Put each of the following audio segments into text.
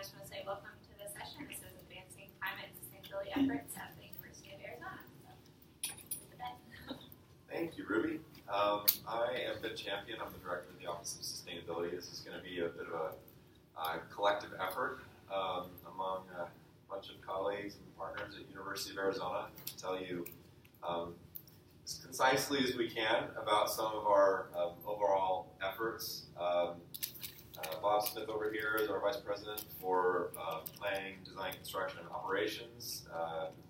just want to say welcome to the session. This is Advancing Climate and Sustainability Efforts at the University of Arizona. Thank you, Ruby. I am Ben Champion. I'm the Director of the Office of Sustainability. This is going to be a bit of a collective effort among a bunch of colleagues and partners at University of Arizona to tell you as concisely as we can about some of our overall efforts. Bob Smith over here is our Vice President for Planning, Design, Construction, and Operations.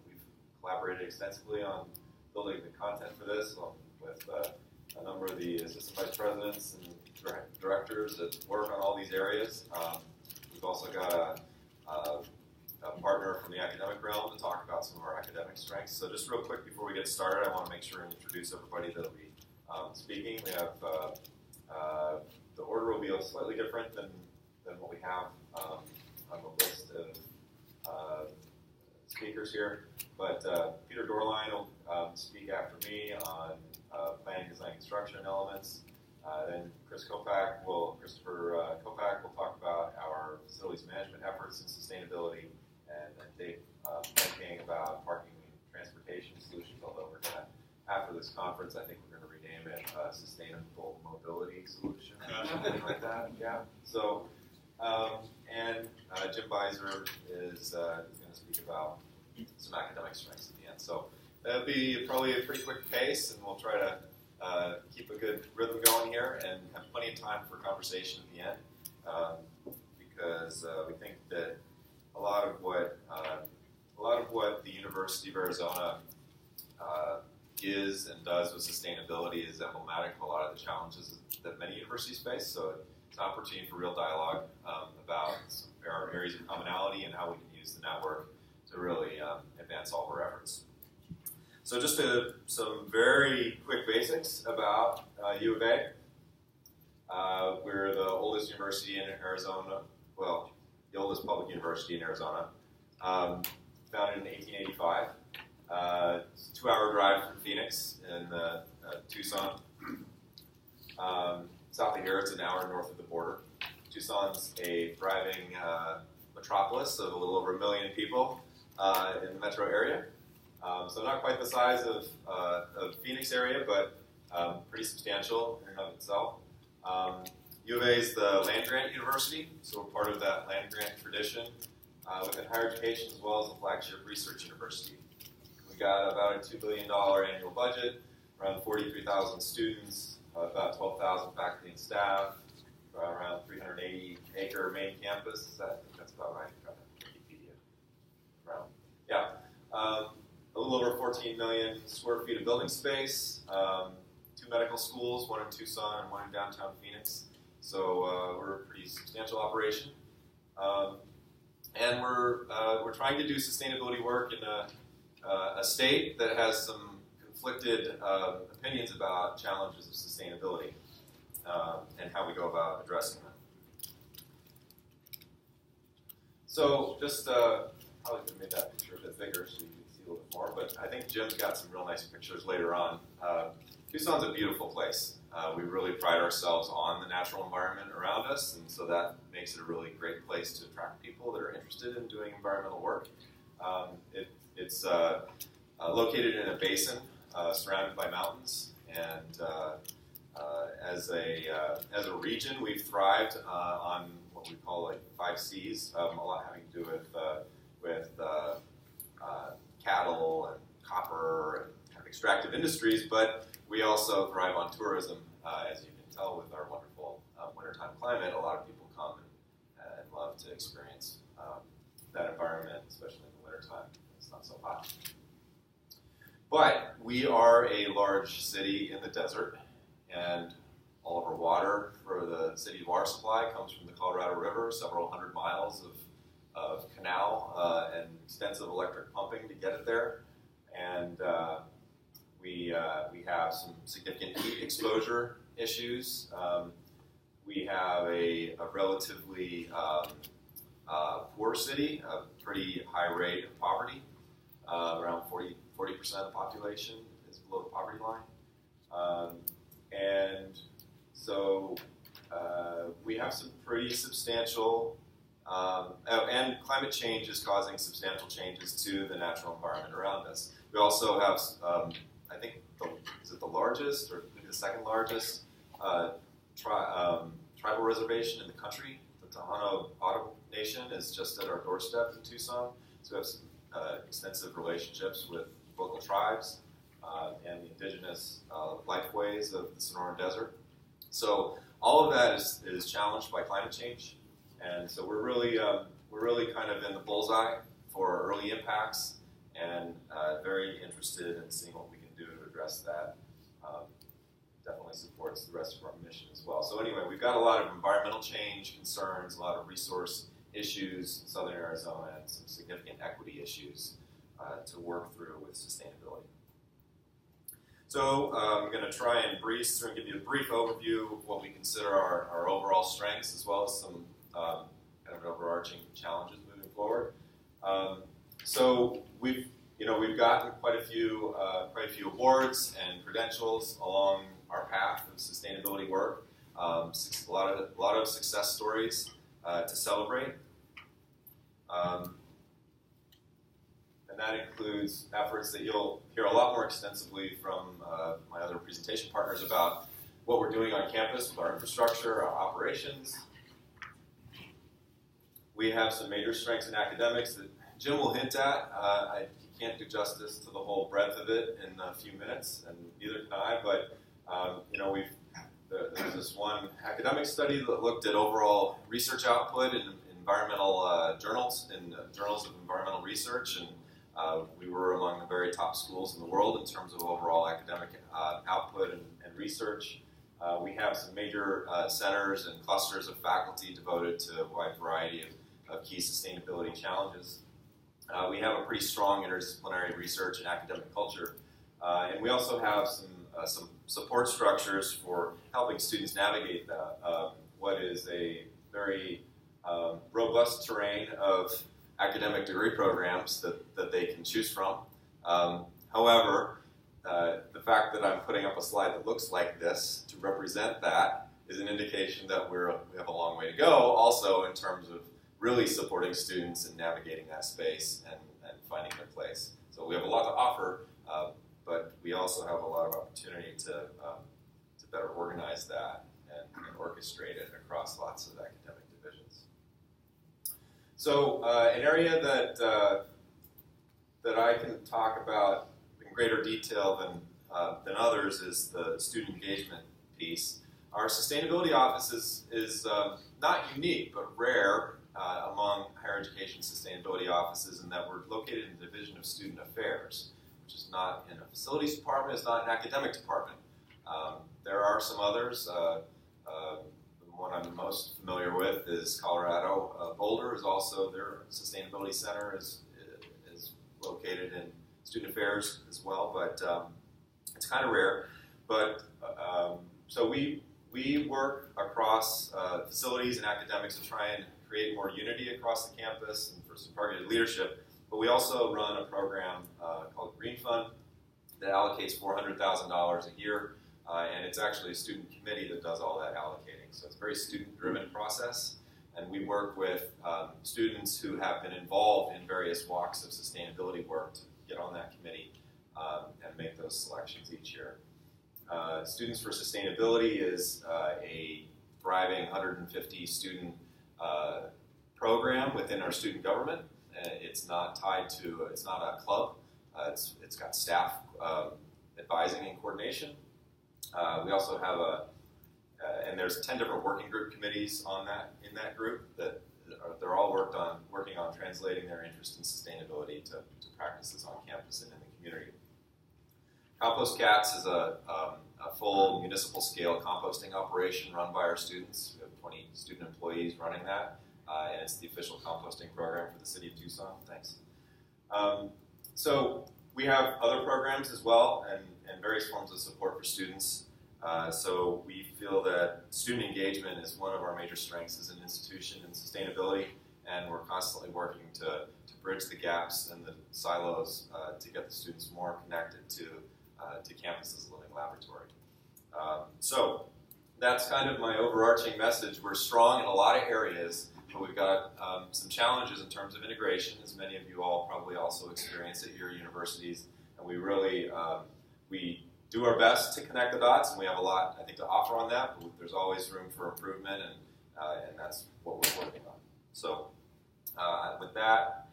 We've collaborated extensively on building the content for this with a number of the Assistant Vice Presidents and Directors that work on all these areas. We've also got a partner from the academic realm to talk about some of our academic strengths. So just real quick before we get started, I want to make sure and introduce everybody that will be speaking. We have the order will be slightly different than what we have on the list of speakers here. But Peter Dorline will speak after me on planning, design, construction elements. Then Christopher Kopak will talk about our facilities management efforts and sustainability. And then Dave thinking about parking and transportation solutions, although we're going to, after this conference, I think we're going to rename it Sustainable Mobility Solution or something like that. Yeah. So, and Jim Beiser is going to speak about some academic strengths at the end. So that'll be probably a pretty quick pace, and we'll try to keep a good rhythm going here and have plenty of time for conversation at the end, because we think that a lot of what the University of Arizona is and does with sustainability is emblematic of a lot of the challenges that many universities face. So it's an opportunity for real dialogue about our areas of commonality and how we can use the network to really advance all of our efforts. So just some very quick basics about UofA. We're the oldest university in Arizona, well, the oldest public university in Arizona, founded in 1885. It's a 2-hour drive from Phoenix in Tucson. South of here, it's an hour north of the border. Tucson's a thriving metropolis of a little over 1 million people in the metro area. So not quite the size of Phoenix area, but pretty substantial in and of itself. UofA is the land-grant university, so we're part of that land-grant tradition within higher education as well as the flagship research university. We got about a $2 billion annual budget, around 43,000 students, about 12,000 faculty and staff, around 380-acre main campus. I think that's about right. Wikipedia. Around. Yeah. A little over 14 million square feet of building space, 2 medical schools, one in Tucson and one in downtown Phoenix. So we're a pretty substantial operation. And we're trying to do sustainability work in a state that has some conflicted opinions about challenges of sustainability and how we go about addressing them. So just probably could have made that picture a bit bigger so you can see a little bit more, but I think Jim's got some real nice pictures later on. Tucson's a beautiful place. We really pride ourselves on the natural environment around us, and so that makes it a really great place to attract people that are interested in doing environmental work. It's located in a basin surrounded by mountains, and as a region, we've thrived on what we call like 5 Cs, a lot having to do with cattle and copper and kind of extractive industries, but we also thrive on tourism, as you can tell with our wonderful wintertime climate. A lot of people come and love to experience that environment, especially in the wintertime. It's not so hot. But we are a large city in the desert, and all of our water for the city's water supply comes from the Colorado River, several hundred miles of canal and extensive electric pumping to get it there. And we have some significant heat exposure issues. We have a relatively poor city, a pretty high rate of poverty. Around 40% of the population is below the poverty line. And so we have some pretty substantial And climate change is causing substantial changes to the natural environment around us. We also have, I think, is it the largest or maybe the second largest tribal reservation in the country? The Tohono O'odham Nation is just at our doorstep in Tucson. So we have some extensive relationships with local tribes and the indigenous lifeways of the Sonora Desert. So all of that is challenged by climate change. And so we're really kind of in the bullseye for early impacts and very interested in seeing what we can do to address that. Definitely supports the rest of our mission as well. So anyway, we've got a lot of environmental change concerns, a lot of resource issues in southern Arizona, and some significant equity issues to work through with sustainability. So I'm going to try and breeze through and give you a brief overview of what we consider our overall strengths, as well as some kind of overarching challenges moving forward. So we've gotten quite a few awards and credentials along our path of sustainability work. A lot of success stories to celebrate. And that includes efforts that you'll hear a lot more extensively from my other presentation partners about what we're doing on campus with our infrastructure, our operations. We have some major strengths in academics that Jim will hint at. He can't do justice to the whole breadth of it in a few minutes, and neither can I, but there's this one academic study that looked at overall research output in environmental journals, in journals of environmental research, and we were among the very top schools in the world in terms of overall academic output and research. We have some major centers and clusters of faculty devoted to a wide variety of key sustainability challenges. We have a pretty strong interdisciplinary research and academic culture. And we also have some support structures for helping students navigate what is a very robust terrain of academic degree programs that they can choose from. However, the fact that I'm putting up a slide that looks like this to represent that is an indication that we have a long way to go, also in terms of really supporting students in navigating that space and finding their place. So we have a lot to offer, but we also have a lot of opportunity to better organize that and orchestrate it across lots of academic divisions. So an area that I can talk about in greater detail than others is the student engagement piece. Our sustainability office is not unique, but rare among higher education sustainability offices in that we're located in the Division of Student Affairs, which is not in a facilities department, it's not an academic department. There are some others. The one I'm most familiar with is Colorado. Boulder is also, their sustainability center is located in student affairs as well, but it's kind of rare. But so we work across facilities and academics to try and create more unity across the campus and for some targeted leadership. But we also run a program called Green Fund that allocates $400,000 a year, and it's actually a student committee that does all that allocating. So it's a very student-driven process, and we work with students who have been involved in various walks of sustainability work to get on that committee and make those selections each year. Students for Sustainability is a thriving 150 student program within our student government. It's not tied to, it's not a club. It's got staff advising and coordination. We also have and there's 10 different working group committees in that group that they're all working on translating their interest in sustainability to practices on campus and in the community. Compost Cats is a full municipal scale composting operation run by our students. We have 20 student employees running that, and it's the official composting program for the city of Tucson. Thanks. So we have other programs as well and various forms of support for students. So we feel that student engagement is one of our major strengths as an institution in sustainability, and we're constantly working to bridge the gaps and the silos to get the students more connected to campus as a living laboratory. So that's kind of my overarching message. We're strong in a lot of areas, but we've got some challenges in terms of integration, as many of you all probably also experience at your universities. And we really, we do our best to connect the dots, and we have a lot, I think, to offer on that, but there's always room for improvement, and that's what we're working on. So with that,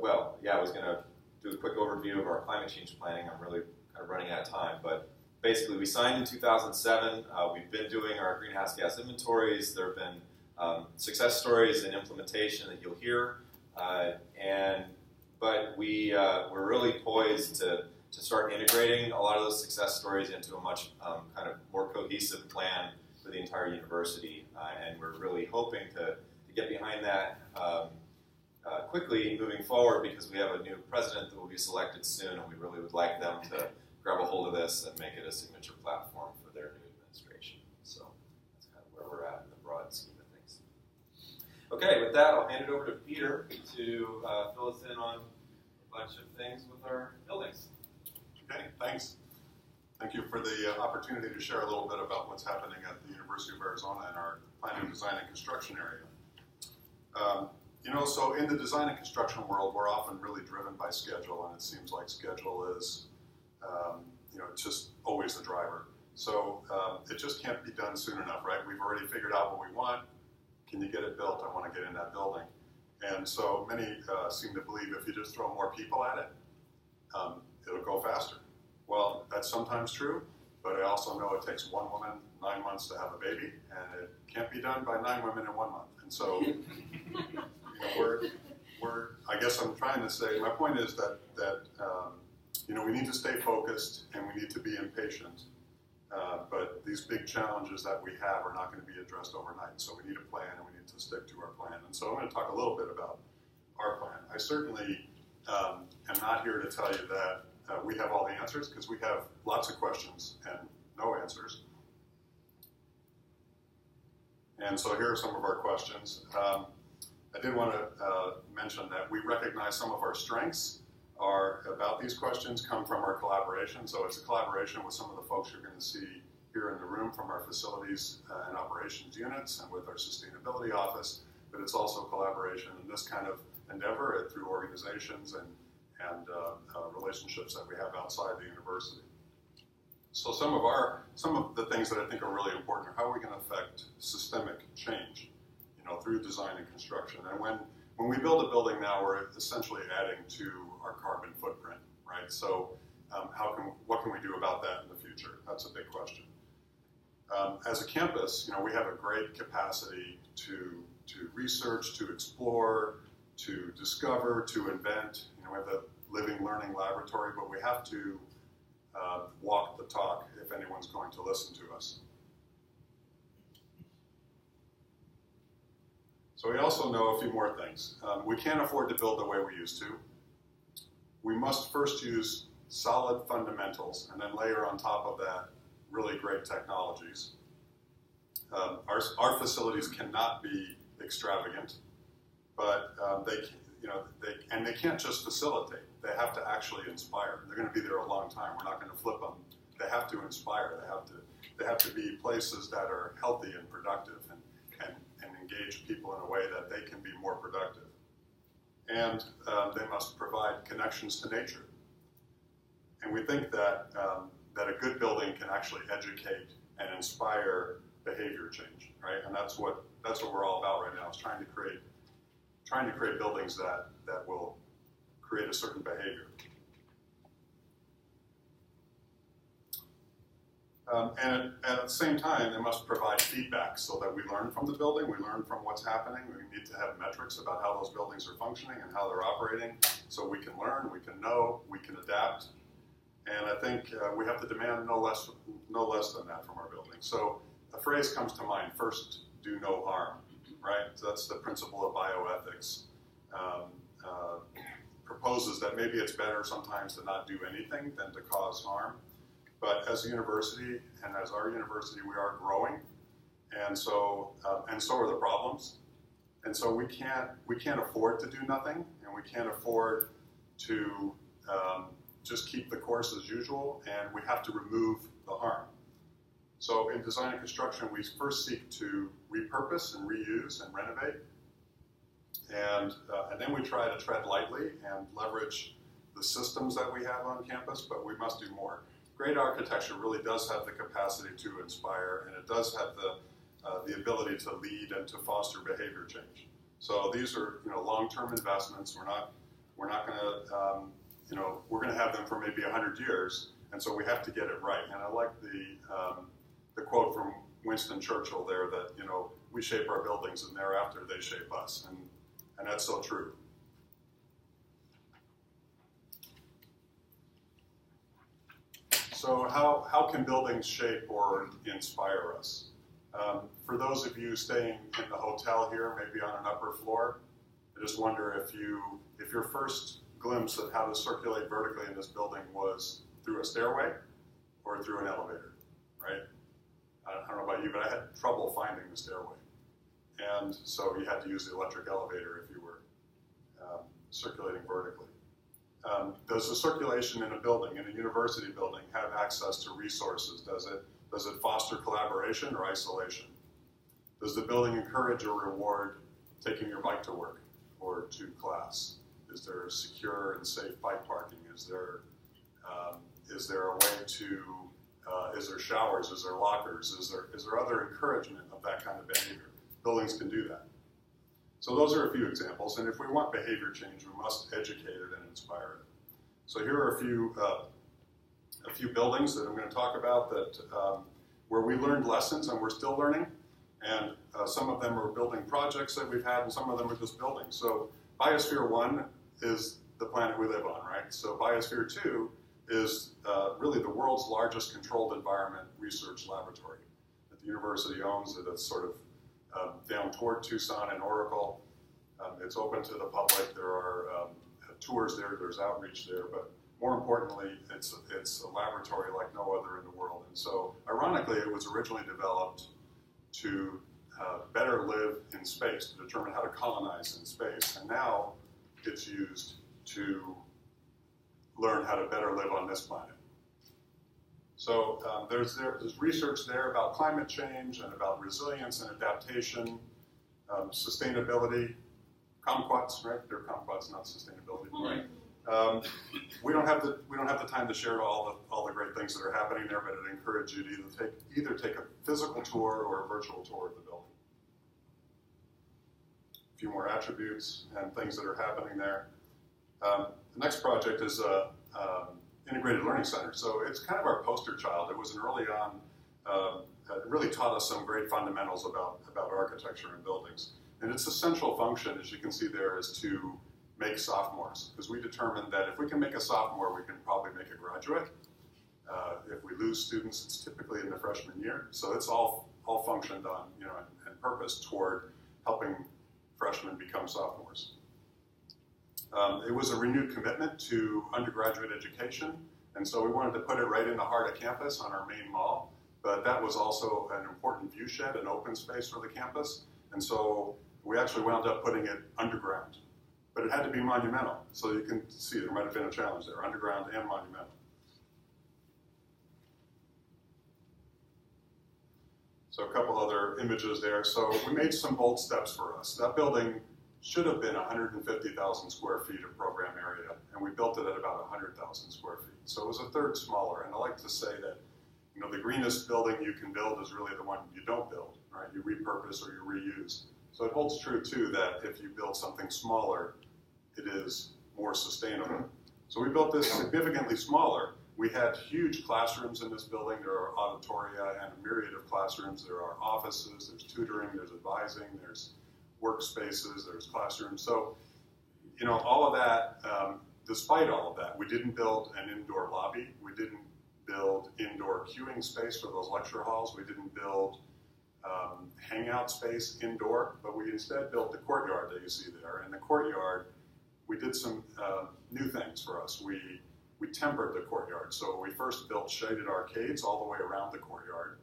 well, yeah, I was going to do a quick overview of our climate change planning. I'm really kind of running out of time, but basically we signed in 2007. We've been doing our greenhouse gas inventories. There have been success stories in implementation that you'll hear, but we're really poised to start integrating a lot of those success stories into a much kind of more cohesive plan for the entire university, and we're really hoping to get behind that quickly moving forward, because we have a new president that will be selected soon, and we really would like them to grab a hold of this and make it a signature platform for their new administration. So that's kind of where we're at in the broad scheme of things. Okay, with that, I'll hand it over to Peter to fill us in on a bunch of things with our buildings. Okay, thanks. Thank you for the opportunity to share a little bit about what's happening at the University of Arizona in our planning, design, and construction area. So in the design and construction world, we're often really driven by schedule, and it seems like schedule is, just always the driver. So it just can't be done soon enough, right? We've already figured out what we want. Can you get it built? I want to get in that building. And so many seem to believe if you just throw more people at it, it'll go faster. Well, that's sometimes true, but I also know it takes one woman 9 months to have a baby, and it can't be done by 9 women in 1 month. And so, I guess I'm trying to say, my point is that we need to stay focused and we need to be impatient. But these big challenges that we have are not going to be addressed overnight. So we need a plan, and we need to stick to our plan. And so I'm going to talk a little bit about our plan. I certainly am not here to tell you that we have all the answers, because we have lots of questions and no answers. And so here are some of our questions. I did want to mention that we recognize some of our strengths are about these questions come from our collaboration. So it's a collaboration with some of the folks you're going to see here in the room from our facilities and operations units and with our sustainability office, but it's also collaboration in this kind of endeavor through organizations and relationships that we have outside the university. So some of the things that I think are really important are how are we going to affect systemic change, through design and construction. And when we build a building now, we're essentially adding to our carbon footprint, right? So what can we do about that in the future? That's a big question. As a campus, we have a great capacity to research, to explore, to discover, to invent. We have a living learning laboratory, but we have to walk the talk if anyone's going to listen to us. So we also know a few more things. We can't afford to build the way we used to. We must first use solid fundamentals and then layer on top of that really great technologies. Our facilities cannot be extravagant, but they can't just facilitate. They have to actually inspire. They're going to be there a long time. We're not going to flip them. They have to inspire. They have to be places that are healthy and productive and engage people in a way that they can be more productive. And they must provide connections to nature. And we think that a good building can actually educate and inspire behavior change, right? And that's what we're all about right now, is trying to create buildings that will create a certain behavior. And at the same time, they must provide feedback so that we learn from the building, we learn from what's happening. We need to have metrics about how those buildings are functioning and how they're operating, so we can learn, we can know, we can adapt. And I think we have to demand no less than that from our buildings. So a phrase comes to mind: first, do no harm, right? So that's the principle of bioethics. Proposes that maybe it's better sometimes to not do anything than to cause harm. But as a university, and as our university, we are growing, and so are the problems. And so we can't afford to do nothing, and we can't afford to just keep the course as usual, and we have to remove the harm. So in design and construction, we first seek to repurpose and reuse and renovate. And then we try to tread lightly and leverage the systems that we have on campus, but we must do more. Great architecture really does have the capacity to inspire, and it does have the ability to lead and to foster behavior change. So these are long-term investments. We're not going to we're going to have them for maybe 100 years, and so we have to get it right. And I like the quote from Winston Churchill there that we shape our buildings and thereafter they shape us, and that's so true. So how can buildings shape or inspire us? For those of you staying in the hotel here, maybe on an upper floor, I just wonder if your first glimpse of how to circulate vertically in this building was through a stairway or through an elevator, right? I don't know about you, but I had trouble finding the stairway. And so you had to use the electric elevator if you were circulating vertically. Does the circulation in a building, in a university building, have access to resources? Does it foster collaboration or isolation? Does the building encourage or reward taking your bike to work or to class? Is there secure and safe bike parking? Is there a way to, is there showers? Is there lockers? Is there other encouragement of that kind of behavior? Buildings can do that. So those are a few examples, and if we want behavior change, we must educate it and inspire it. So here are a few buildings that I'm going to talk about that where we learned lessons and we're still learning, and some of them are building projects that we've had, and some of them are just buildings. So Biosphere 1 is the planet we live on, right? So Biosphere 2 is really the world's largest controlled environment research laboratory that the university owns. It's sort of down toward Tucson and Oracle. It's open to the public. There are tours there. There's outreach there. But more importantly, it's a laboratory like no other in the world. And so, ironically, it was originally developed to better live in space, to determine how to colonize in space. And now it's used to learn how to better live on this planet. So there's research there about climate change and about resilience and adaptation, sustainability, kumquats, right? They're kumquats, not sustainability, right? We don't have the time to share all the great things that are happening there, but it encourages you to either take a physical tour or a virtual tour of the building. A few more attributes and things that are happening there. The next project is Integrated Learning Center. So it's kind of our poster child. It was an early on, it really taught us some great fundamentals about architecture and buildings. And its essential function, as you can see there, is to make sophomores. Because we determined that if we can make a sophomore, we can probably make a graduate. If we lose students, it's typically in the freshman year. So it's all functioned on, and purpose toward helping freshmen become sophomores. It was a renewed commitment to undergraduate education, and so we wanted to put it right in the heart of campus on our main mall, but that was also an important view shed, an open space for the campus, and so we actually wound up putting it underground. But it had to be monumental, so you can see there might have been a challenge there, underground and monumental. So a couple other images there. So we made some bold steps for us. That building should have been 150,000 square feet of program area, and we built it at about 100,000 square feet. So it was a third smaller, and I like to say that the greenest building you can build is really the one you don't build, right? You repurpose or you reuse. So it holds true, too, that if you build something smaller, it is more sustainable. So we built this significantly smaller. We had huge classrooms in this building. There are auditoria and a myriad of classrooms. There are offices, there's tutoring, there's advising, there's workspaces, there's classrooms. So, all of that, despite all of that, we didn't build an indoor lobby. We didn't build indoor queuing space for those lecture halls. We didn't build hangout space indoor, but we instead built the courtyard that you see there. In the courtyard, we did some new things for us. We tempered the courtyard. So we first built shaded arcades all the way around the courtyard.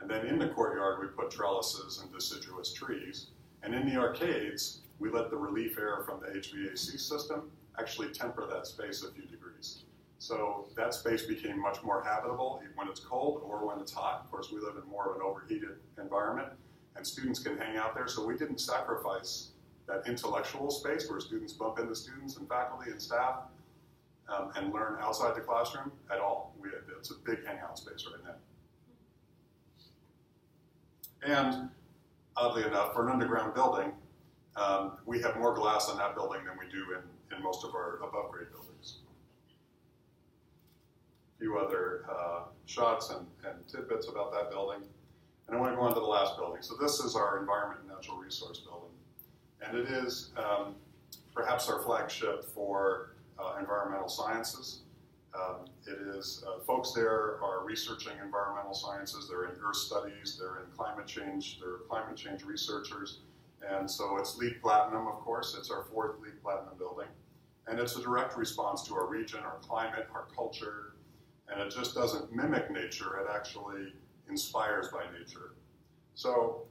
And then in the courtyard, we put trellises and deciduous trees. And in the arcades, we let the relief air from the HVAC system actually temper that space a few degrees. So that space became much more habitable when it's cold or when it's hot. Of course, we live in more of an overheated environment, and students can hang out there. So we didn't sacrifice that intellectual space where students bump into students and faculty and staff and learn outside the classroom at all. It's a big hangout space right now. And oddly enough, for an underground building, we have more glass in that building than we do in most of our above-grade buildings. A few other shots and tidbits about that building. And I want to go on to the last building. So this is our Environment and Natural Resource building. And it is perhaps our flagship for environmental sciences. It is, folks there are researching environmental sciences, they're in earth studies, they're in climate change, they're climate change researchers. And so it's LEED Platinum, of course, it's our 4th LEED Platinum building. And it's a direct response to our region, our climate, our culture, and it just doesn't mimic nature, it actually inspires by nature. So,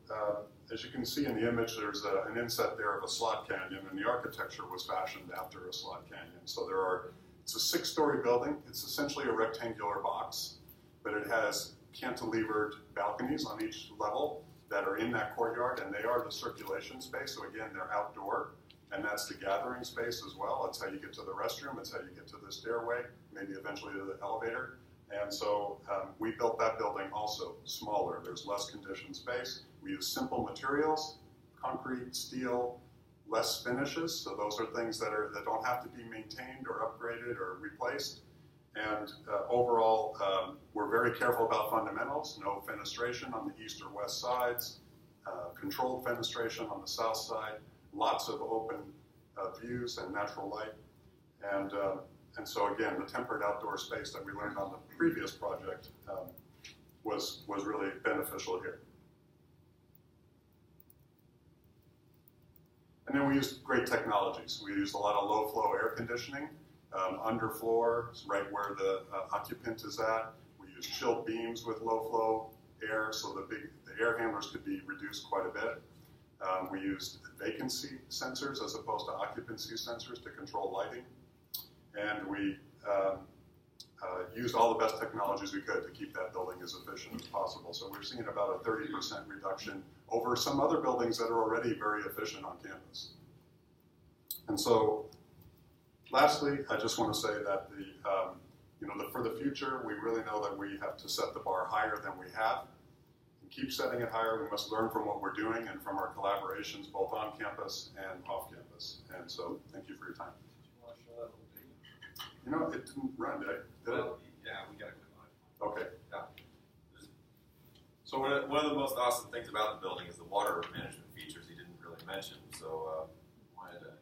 as you can see in the image, there's an inset there of a slot canyon, and the architecture was fashioned after a slot canyon. So it's a 6-story building. It's essentially a rectangular box, but it has cantilevered balconies on each level that are in that courtyard, and they are the circulation space. So again, they're outdoor, and that's the gathering space as well. That's how you get to the restroom. It's how you get to the stairway, maybe eventually to the elevator. And so we built that building also smaller. There's less conditioned space. We use simple materials, concrete, steel, less finishes. So those are things that don't have to be maintained or upgraded or replaced. And overall, we're very careful about fundamentals. No fenestration on the east or west sides, controlled fenestration on the south side, lots of open views and natural light. And so again, the tempered outdoor space that we learned on the previous project was really beneficial here. And then we used great technologies. We used a lot of low flow air conditioning, underfloor, right where the occupant is at. We used chilled beams with low flow air, so the air handlers could be reduced quite a bit. We used vacancy sensors as opposed to occupancy sensors to control lighting. And we used all the best technologies we could to keep that building as efficient as possible. So we're seeing about a 30% reduction over some other buildings that are already very efficient on campus. And so, lastly, I just want to say that for the future, we really know that we have to set the bar higher than we have. And keep setting it higher. We must learn from what we're doing and from our collaborations, both on campus and off campus. And so, thank you for your time. You know, it didn't run, did it? Yeah, we got to click on it. Okay. Yeah. So one of the most awesome things about the building is the water management features he didn't really mention. So wanted to.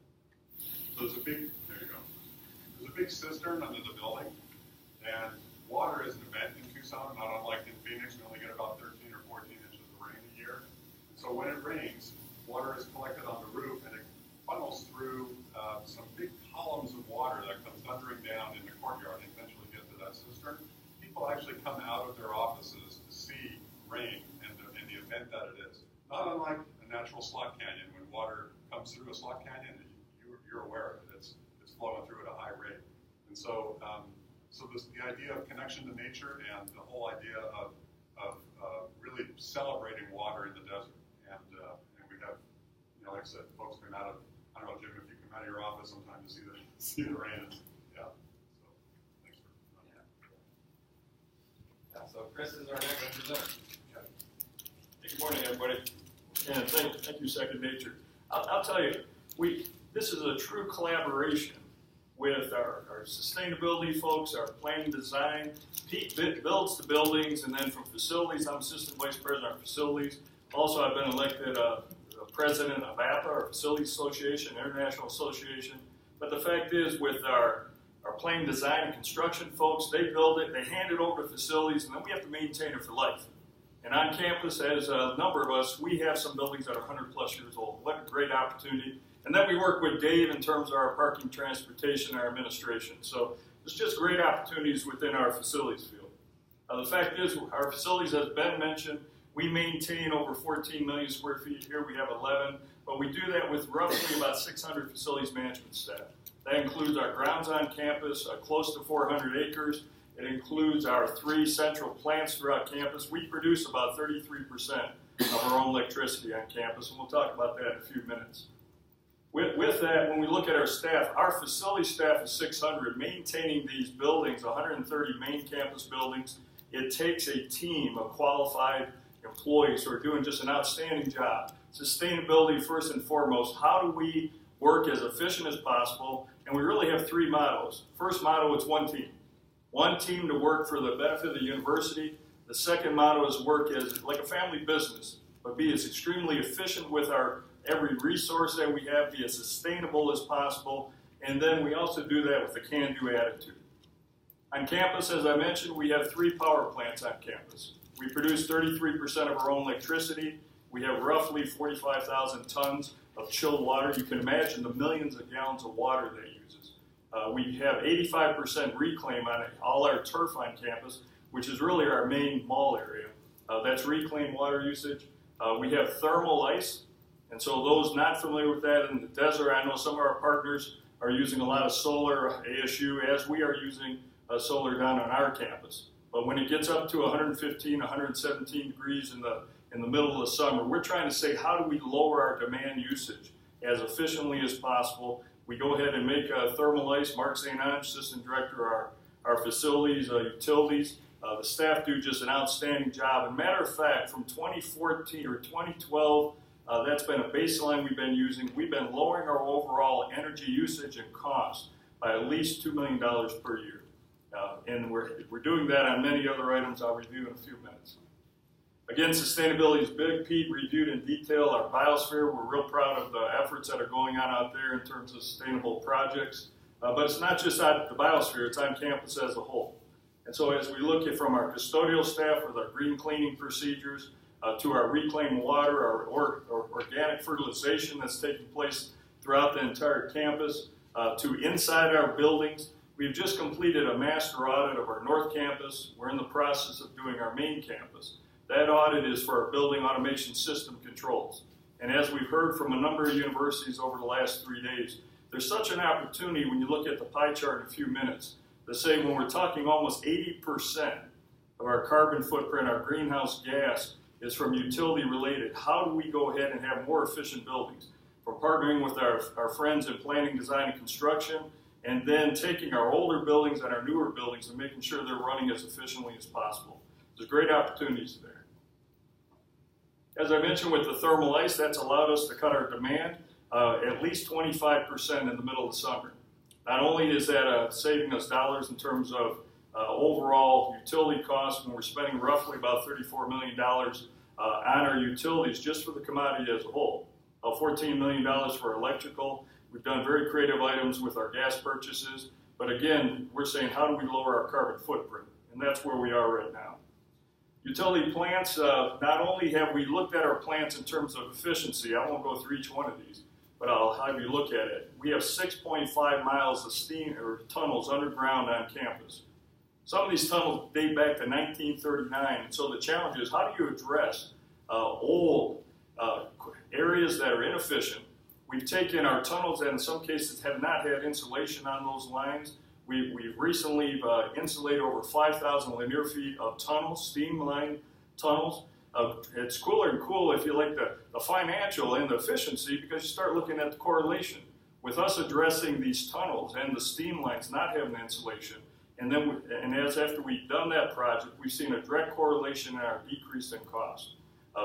So there you go. There's a big cistern under the building, and water is an event in Tucson, not unlike in Phoenix. We only get about 13 or 14 inches of rain a year. So when it rains, water is collected on the roof, and it funnels through some big columns of water that comes thundering down in the courtyard and eventually get to that cistern. People actually come out of their offices to see rain and the event that it is. Not unlike a natural slot canyon. When water comes through a slot canyon, you're aware of it. It's flowing through at a high rate. And so, the idea of connection to nature and the whole idea of really celebrating water in the desert. And we have, like I said, folks come out of, I don't know, Jim, if you come out of your office sometime to see the rain. Yeah. So, thanks for So Chris is our next presenter. Good morning, everybody. And thank you, Second Nature. I'll tell you, this is a true collaboration with our sustainability folks, our planning design. Pete builds the buildings, and then from facilities, I'm Assistant Vice President of Facilities. Also, I've been elected President of UofA, our Facilities Association, International Association. But the fact is, with our planning design and construction folks, they build it, they hand it over to facilities, and then we have to maintain it for life. And on campus, as a number of us, we have some buildings that are 100 plus years old. What a great opportunity. And then we work with Dave in terms of our parking, transportation, our administration. So there's just great opportunities within our facilities field. The fact is, our facilities, as Ben mentioned, we maintain over 14 million square feet here. We have 11, but we do that with roughly about 600 facilities management staff. That includes our grounds on campus, close to 400 acres. It includes our 3 central plants throughout campus. We produce about 33% of our own electricity on campus, and we'll talk about that in a few minutes. With that, when we look at our staff, our facility staff is 600. Maintaining these buildings, 130 main campus buildings, it takes a team of qualified employees who are doing just an outstanding job. Sustainability first and foremost. How do we work as efficient as possible? And we really have 3 mottos. First motto is one team. One team to work for the benefit of the university. The second motto is work as like a family business, but be as extremely efficient with our every resource that we have, be as sustainable as possible, and then we also do that with a can-do attitude. On campus, as I mentioned, we have 3 power plants on campus. We produce 33% of our own electricity. We have roughly 45,000 tons of chilled water. You can imagine the millions of gallons of water that it uses. We have 85% reclaim on all our turf on campus, which is really our main mall area. That's reclaimed water usage. We have thermal ice. And so those not familiar with that in the desert, I know some of our partners are using a lot of solar, ASU, as we are using solar down on our campus. But when it gets up to 115, 117 degrees in the middle of the summer, we're trying to say, how do we lower our demand usage as efficiently as possible? We go ahead and make thermal ice. Mark St. Ange, Assistant Director of our facilities, utilities. The staff do just an outstanding job. And matter of fact, from 2014 or 2012, that's been a baseline we've been using. We've been lowering our overall energy usage and cost by at least $2 million per year. And we're doing that on many other items I'll review in a few minutes. Again, sustainability is big. Pete reviewed in detail our biosphere. We're real proud of the efforts that are going on out there in terms of sustainable projects. But it's not just on the biosphere, it's on campus as a whole. And so as we look at from our custodial staff with our green cleaning procedures, to our reclaimed water, our organic fertilization that's taking place throughout the entire campus, to inside our buildings. We've just completed a master audit of our North Campus. We're in the process of doing our main campus. That audit is for our building automation system controls. And as we've heard from a number of universities over the last 3 days, there's such an opportunity when you look at the pie chart in a few minutes to say when we're talking almost 80% of our carbon footprint, our greenhouse gas, is from utility related. How do we go ahead and have more efficient buildings? We're partnering with our friends in planning, design, and construction, and then taking our older buildings and our newer buildings and making sure they're running as efficiently as possible. There's great opportunities there. As I mentioned with the thermal ice, that's allowed us to cut our demand at least 25% in the middle of the summer. Not only is that saving us dollars in terms of overall utility costs, when we're spending roughly about $34 million on our utilities just for the commodity as a whole. $14 million for electrical. We've done very creative items with our gas purchases. But again, we're saying how do we lower our carbon footprint? And that's where we are right now. Utility plants, not only have we looked at our plants in terms of efficiency, I won't go through each one of these, but I'll have you look at it. We have 6.5 miles of steam or tunnels underground on campus. Some of these tunnels date back to 1939, and so the challenge is how do you address old areas that are inefficient? We've taken our tunnels that in some cases have not had insulation on those lines. We've recently insulated over 5,000 linear feet of tunnels, steam line tunnels. It's cooler and cool if you like the financial and the efficiency because you start looking at the correlation. With us addressing these tunnels and the steam lines not having insulation, and as after we've done that project, we've seen a direct correlation in our decrease in cost.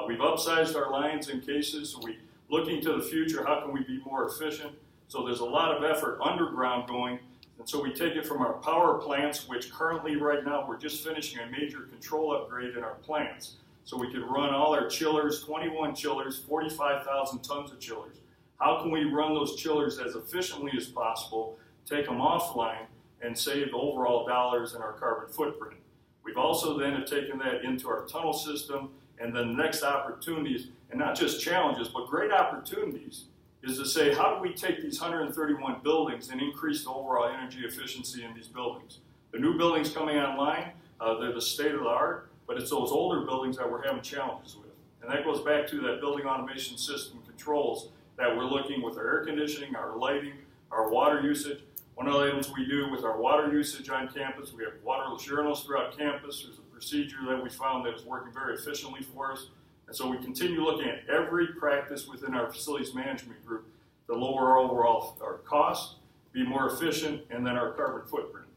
We've upsized our lines in cases, so we looking to the future, how can we be more efficient? So there's a lot of effort underground going, and so we take it from our power plants, which currently right now we're just finishing a major control upgrade in our plants. So we could run all our chillers, 21 chillers, 45,000 tons of chillers. How can we run those chillers as efficiently as possible, take them offline, and save overall dollars in our carbon footprint? We've also then have taken that into our tunnel system, and then the next opportunities, and not just challenges, but great opportunities, is to say, how do we take these 131 buildings and increase the overall energy efficiency in these buildings? The new buildings coming online, they're the state of the art, but it's those older buildings that we're having challenges with. And that goes back to that building automation system controls that we're looking with our air conditioning, our lighting, our water usage. One of the items we do with our water usage on campus, we have waterless urinals throughout campus. There's a procedure that we found that is working very efficiently for us. And so we continue looking at every practice within our facilities management group to lower our overall costs, be more efficient, and then our carbon footprint.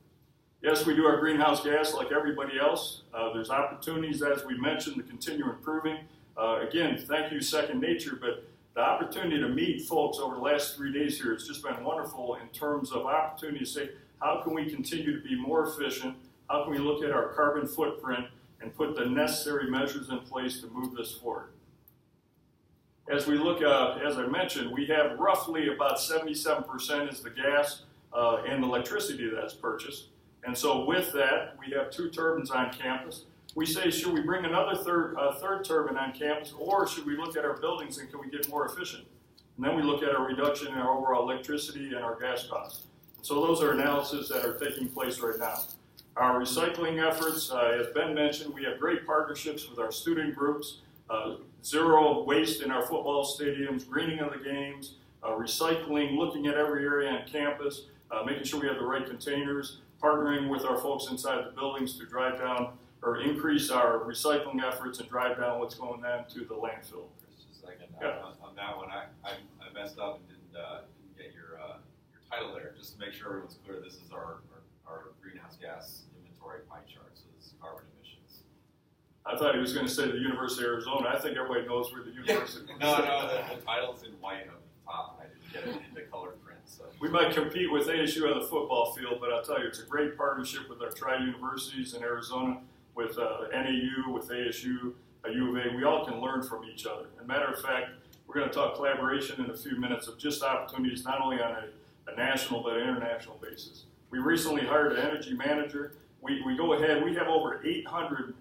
Yes, we do our greenhouse gas like everybody else. There's opportunities, as we mentioned, to continue improving. Again, thank you, Second Nature, but the opportunity to meet folks over the last 3 days here has just been wonderful in terms of opportunity to say, how can we continue to be more efficient? How can we look at our carbon footprint and put the necessary measures in place to move this forward? As we look, as I mentioned, we have roughly about 77% is the gas and electricity that's purchased. And so with that, we have 2 turbines on campus. We say, should we bring another third turbine on campus, or should we look at our buildings and can we get more efficient? And then we look at our reduction in our overall electricity and our gas costs. So those are analyses that are taking place right now. Our recycling efforts, as Ben mentioned, we have great partnerships with our student groups, zero waste in our football stadiums, greening of the games, recycling, looking at every area on campus, making sure we have the right containers, partnering with our folks inside the buildings to drive down or increase our recycling efforts and drive down what's going on to the landfill. Just a second. Yeah. On that one, I messed up and didn't get your title there. Just to make sure everyone's clear, this is our greenhouse gas inventory pie chart. So this is carbon emissions. I thought he was going to say the University of Arizona. I think everybody knows where the university is. No, the title's in white up top. I didn't get it into colored print. So. We might compete with ASU on the football field, but I'll tell you, it's a great partnership with our tri-universities in Arizona, with NAU, with ASU, UofA. We all can learn from each other. As a matter of fact, we're going to talk collaboration in a few minutes of just opportunities, not only on a national but international basis. We recently hired an energy manager. We go ahead, we have over 800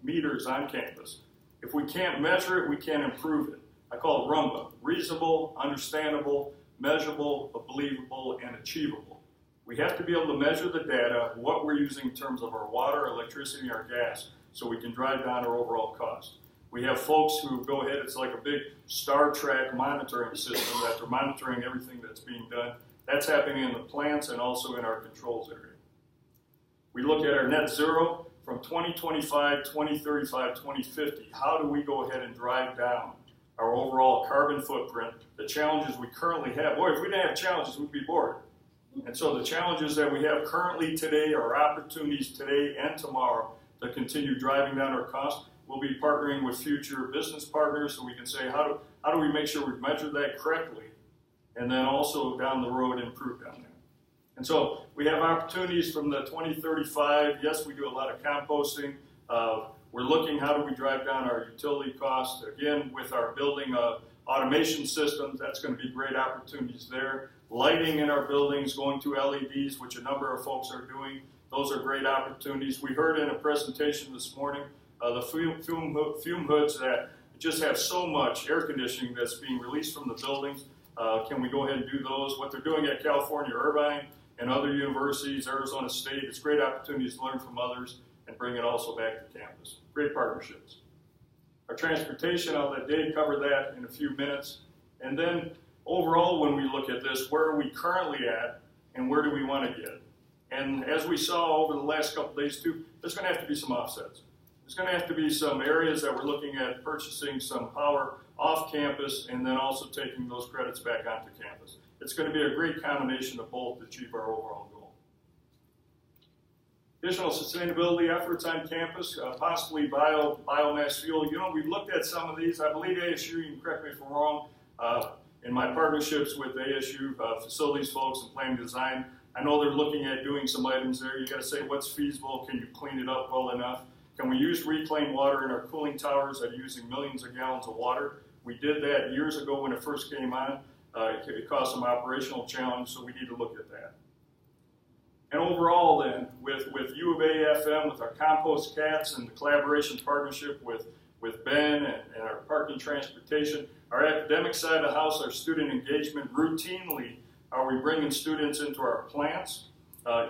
meters on campus. If we can't measure it, we can't improve it. I call it RUMBA, reasonable, understandable, measurable, believable, and achievable. We have to be able to measure the data, what we're using in terms of our water, electricity, our gas, so we can drive down our overall cost. We have folks who go ahead, it's like a big Star Trek monitoring system that they're monitoring everything that's being done. That's happening in the plants and also in our controls area. We look at our net zero from 2025, 2035, 2050. How do we go ahead and drive down our overall carbon footprint, the challenges we currently have? Boy, if we didn't have challenges, we'd be bored. And so the challenges that we have currently today are opportunities today and tomorrow to continue driving down our costs. We'll be partnering with future business partners so we can say, how do we make sure we measure that correctly? And then also down the road, improve down there. And so we have opportunities from the 2035. Yes, we do a lot of composting. We're looking how do we drive down our utility costs. Again, with our building automation systems, that's going to be great opportunities there. Lighting in our buildings, going to LEDs, which a number of folks are doing. Those are great opportunities. We heard in a presentation this morning, the fume hoods that just have so much air conditioning that's being released from the buildings. Can we go ahead and do those? What they're doing at California Irvine and other universities, Arizona State, it's great opportunities to learn from others and bring it also back to campus. Great partnerships. Our transportation, I'll let Dave cover that in a few minutes. And then overall, when we look at this, where are we currently at and where do we want to get? And as we saw over the last couple of days too, there's going to have to be some offsets. There's going to have to be some areas that we're looking at purchasing some power off campus and then also taking those credits back onto campus. It's going to be a great combination of both to achieve our overall goal. Additional sustainability efforts on campus, possibly biomass fuel. You know, we've looked at some of these. I believe ASU, you can correct me if I'm wrong, in my partnerships with ASU facilities folks and planning design, I know they're looking at doing some items there. You got to say what's feasible. Can you clean it up well enough? Can we use reclaimed water in our cooling towers that are using millions of gallons of water? We did that years ago when it first came on. It caused some operational challenge, so we need to look at that. And overall then, with UofA FM, with our compost cats and the collaboration partnership with Ben and our parking transportation, our academic side of the house, our student engagement, routinely are we bringing students into our plants,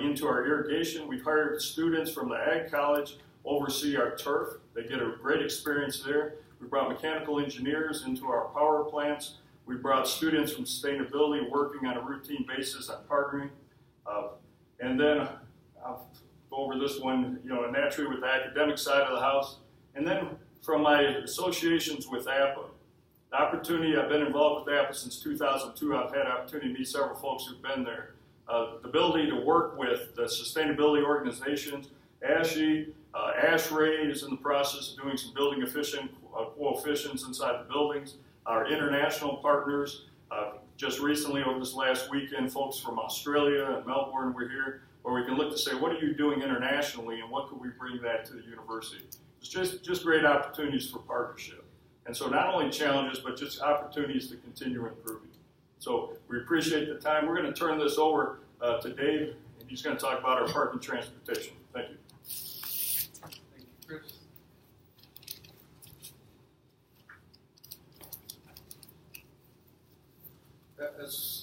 into our irrigation. We've hired students from the Ag College oversee our turf. They get a great experience there. We brought mechanical engineers into our power plants. We brought students from sustainability working on a routine basis on partnering. And then I'll go over this one, naturally with the academic side of the house. And then from my associations with APA, the opportunity, I've been involved with APA since 2002. I've had opportunity to meet several folks who've been there. The ability to work with the sustainability organizations, ASHE, ASHRAE is in the process of doing some building efficient coefficients inside the buildings. Our international partners, just recently over this last weekend, folks from Australia and Melbourne were here, where we can look to say, what are you doing internationally and what could we bring that to the university? It's just great opportunities for partnership. And so not only challenges, but just opportunities to continue improving. So we appreciate the time. We're going to turn this over to Dave, and he's going to talk about our parking transportation. Thank you. Thank you, Chris.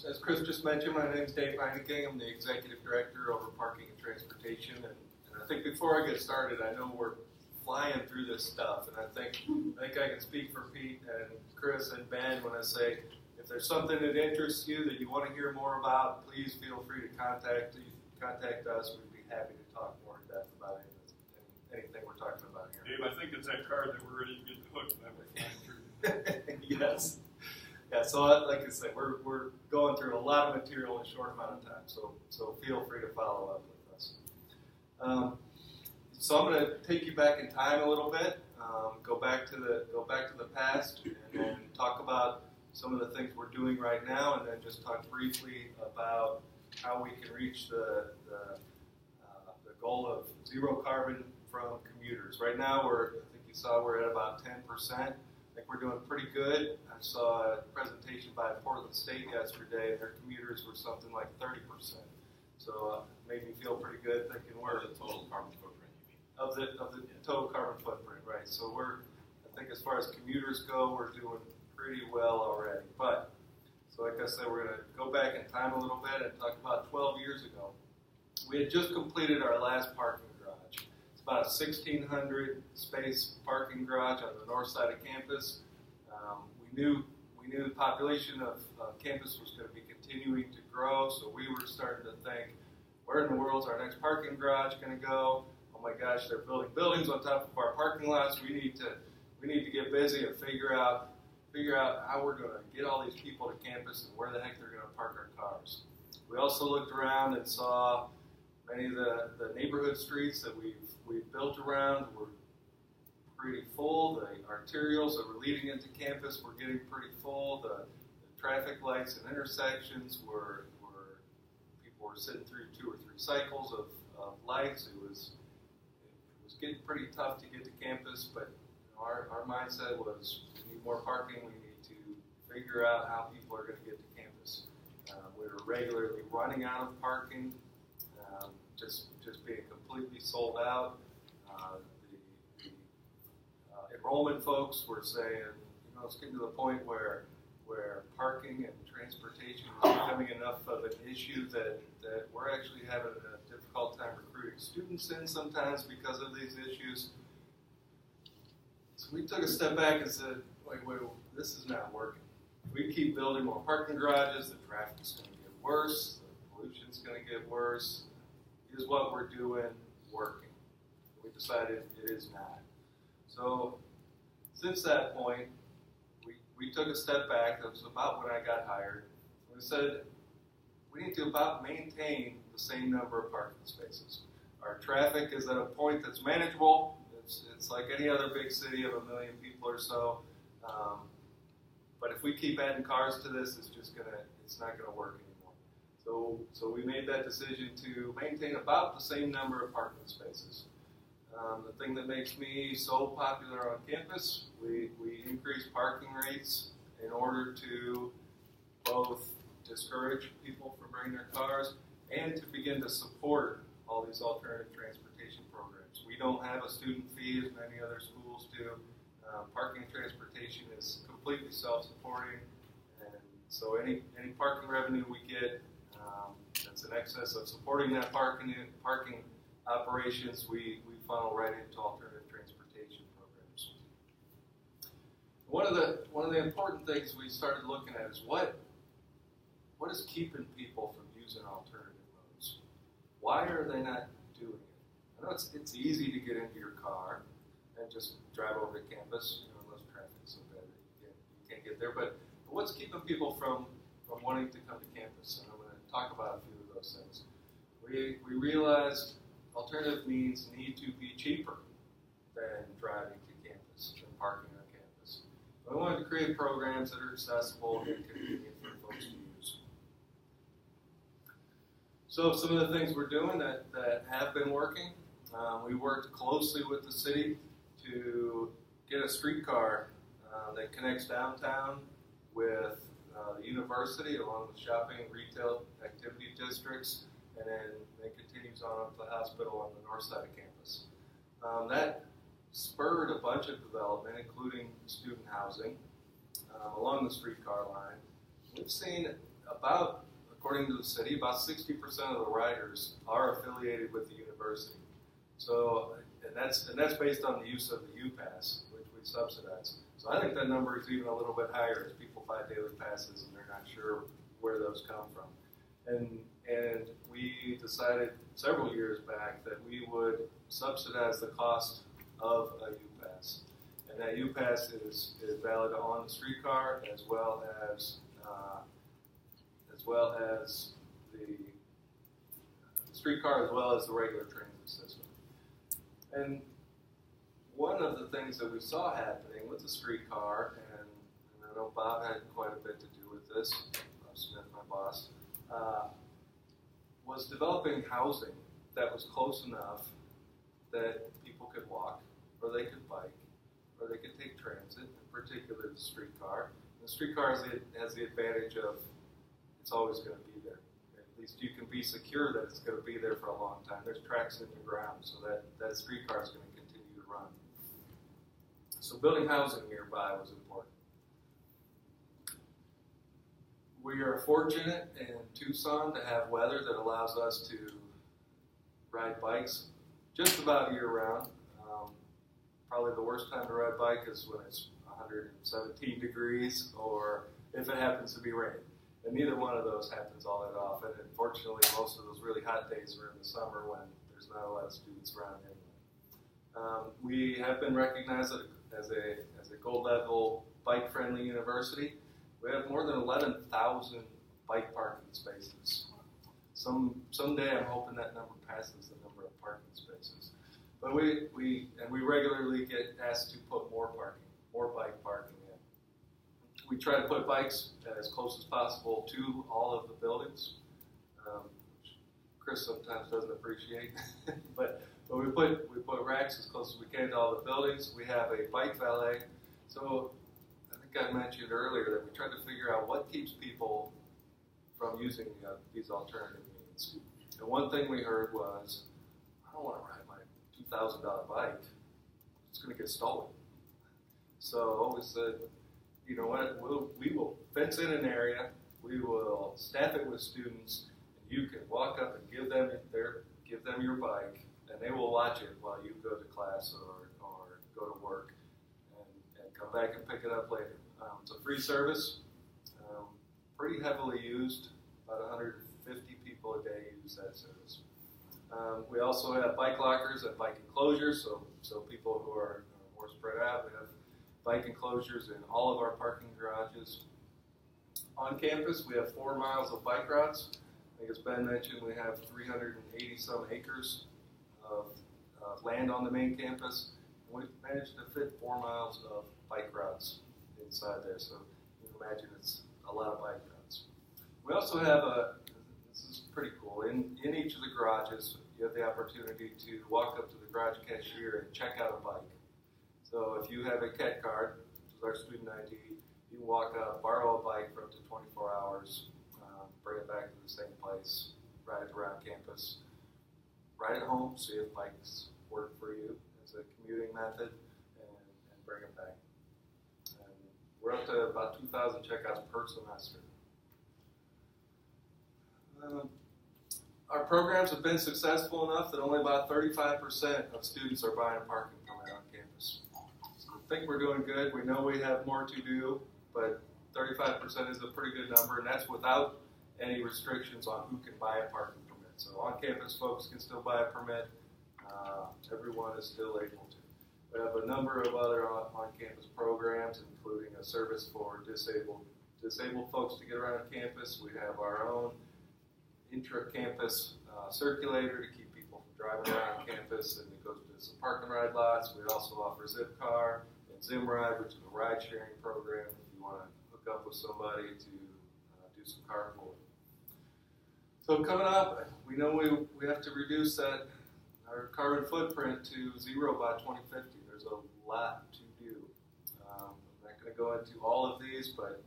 As Chris just mentioned, my name is Dave Heineke. I'm the Executive Director over Parking and Transportation. And I think before I get started, I know we're flying through this stuff, and I think I can speak for Pete and Chris and Ben when I say, if there's something that interests you that you want to hear more about, please feel free to contact us. We'd be happy to talk more in depth about anything we're talking about here. Dave, I think it's that card that we're ready to get the hook that we're flying through. Yes. Yeah, so like I said, we're going through a lot of material in a short amount of time, so feel free to follow up with us. So I'm going to take you back in time a little bit, go back to the past, and then talk about some of the things we're doing right now, and then just talk briefly about how we can reach the goal of zero carbon from commuters. Right now, I think you saw we're at about 10%. I think we're doing pretty good. I saw a presentation by Portland State yesterday, and their commuters were something like 30%. So made me feel pretty good thinking we're the total carbon footprint, you mean? Of the total carbon footprint, right? So I think as far as commuters go, we're doing pretty well already. But so like I said, we're going to go back in time a little bit and talk about 12 years ago. We had just completed our last parking garage. It's about a 1,600 space parking garage on the north side of campus. We knew the population of campus was going to be continuing to grow, so we were starting to think, where in the world is our next parking garage going to go? Oh my gosh, they're building buildings on top of our parking lots. We need to get busy and figure out how we're going to get all these people to campus and where the heck they're going to park our cars. We also looked around and saw many of the neighborhood streets that we've built around were pretty full. The arterials that were leading into campus were getting pretty full. The traffic lights and intersections were people were sitting through 2 or 3 cycles of lights. It was getting pretty tough to get to campus, but our mindset was we need more parking. We need to figure out how people are going to get to campus. We were regularly running out of parking, just being completely sold out. The enrollment folks were saying, it's getting to the point where parking and transportation is becoming enough of an issue that we're actually having a difficult time recruiting students in sometimes because of these issues. So we took a step back and said, wait, this is not working. If we keep building more parking garages, the traffic's going to get worse, the pollution's going to get worse. Is what we're doing working? We decided it is not. So since that point, we took a step back. That was about when I got hired. We said, we need to about maintain the same number of parking spaces. Our traffic is at a point that's manageable. It's like any other big city of 1 million people or so. But if we keep adding cars to this, it's not gonna work anymore. So we made that decision to maintain about the same number of parking spaces. The thing that makes me so popular on campus, we increase parking rates in order to both discourage people from bringing their cars and to begin to support all these alternative transportation programs. We don't have a student fee as many other schools do. Parking and transportation is completely self-supporting, and so any parking revenue we get that's in excess of supporting that parking operations, we funnel right into alternative transportation programs. One of the important things we started looking at is what is keeping people from using alternative modes. Why are they not doing it? I know it's easy to get into your car and just drive over to campus, unless traffic's so bad that you can't get there. But what's keeping people from wanting to come to campus? And I'm going to talk about a few of those things. We realized alternative means need to be cheaper than driving to campus, than parking on campus. So we wanted to create programs that are accessible and convenient for folks to use. So some of the things we're doing that have been working, we worked closely with the city to get a streetcar that connects downtown with the university along with shopping, retail, activity districts, and then continues on up to the hospital on the north side of campus. That spurred a bunch of development, including student housing, along the streetcar line. We've seen about, according to the city, about 60% of the riders are affiliated with the university. So, and that's based on the use of the UPass, which we subsidize. So I think that number is even a little bit higher as people buy daily passes and they're not sure where those come from. And we decided several years back that we would subsidize the cost of a UPass. And that UPass is valid on the streetcar as well as the streetcar as well as the regular transit system. And one of the things that we saw happening with the streetcar, and I know Bob had quite a bit to do with this, Bob Smith, my boss, was developing housing that was close enough that people could walk, or they could bike, or they could take transit, in particular the streetcar. The streetcar has the advantage of it's always going to be there. At least you can be secure that it's going to be there for a long time. There's tracks in the ground, so that streetcar is going to continue to run. So building housing nearby was important. We are fortunate in Tucson to have weather that allows us to ride bikes just about year-round. Probably the worst time to ride a bike is when it's 117 degrees or if it happens to be raining. And neither one of those happens all that often. And fortunately, most of those really hot days are in the summer when there's not a lot of students around anyway. We have been recognized as a gold level bike-friendly university. We have more than 11,000 bike parking spaces. Someday I'm hoping that number passes the number of parking spaces. But we regularly get asked to put more bike parking in. We try to put bikes as close as possible to all of the buildings, which Chris sometimes doesn't appreciate. but we put racks as close as we can to all the buildings. We have a bike valet. So I think I mentioned earlier that we tried to figure out what keeps people from using these alternative means. And one thing we heard was, I don't want to ride my $2,000 bike. It's going to get stolen. So we said, you know what, we will fence in an area, we will staff it with students, and you can walk up and give them your bike, and they will watch it while you go to class or go to work, and come back and pick it up later. It's a free service, pretty heavily used, about 150 people a day use that service. We also have bike lockers and bike enclosures, so people who are more spread out, we have bike enclosures in all of our parking garages. On campus, we have 4 miles of bike routes. I think as Ben mentioned, we have 380 some acres of land on the main campus. And we've managed to fit 4 miles of bike routes inside there, so you can imagine it's a lot of bike routes. We also have this is pretty cool, in each of the garages, you have the opportunity to walk up to the garage cashier and check out a bike. So if you have a CAT card, which is our student ID, you can walk up, borrow a bike for up to 24 hours, bring it back to the same place, ride it around campus, ride it home, see if bikes work for you as a commuting method, and bring it back. And we're up to about 2,000 checkouts per semester. Our programs have been successful enough that only about 35% of students are buying a parking permit on campus. So I think we're doing good. We know we have more to do, but 35% is a pretty good number, and that's without any restrictions on who can buy a parking permit. So on-campus folks can still buy a permit. Everyone is still able to. We have a number of other on-campus programs, including a service for disabled folks to get around campus. We have our own intra-campus circulator to keep people from driving around campus, and it goes to some park and ride lots. We also offer Zipcar and Zimride, which is a ride-sharing program if you want to hook up with somebody to do some carpooling. So coming up, we know we have to reduce our carbon footprint to 0 by 2050. There's a lot to do. I'm not going to go into all of these, but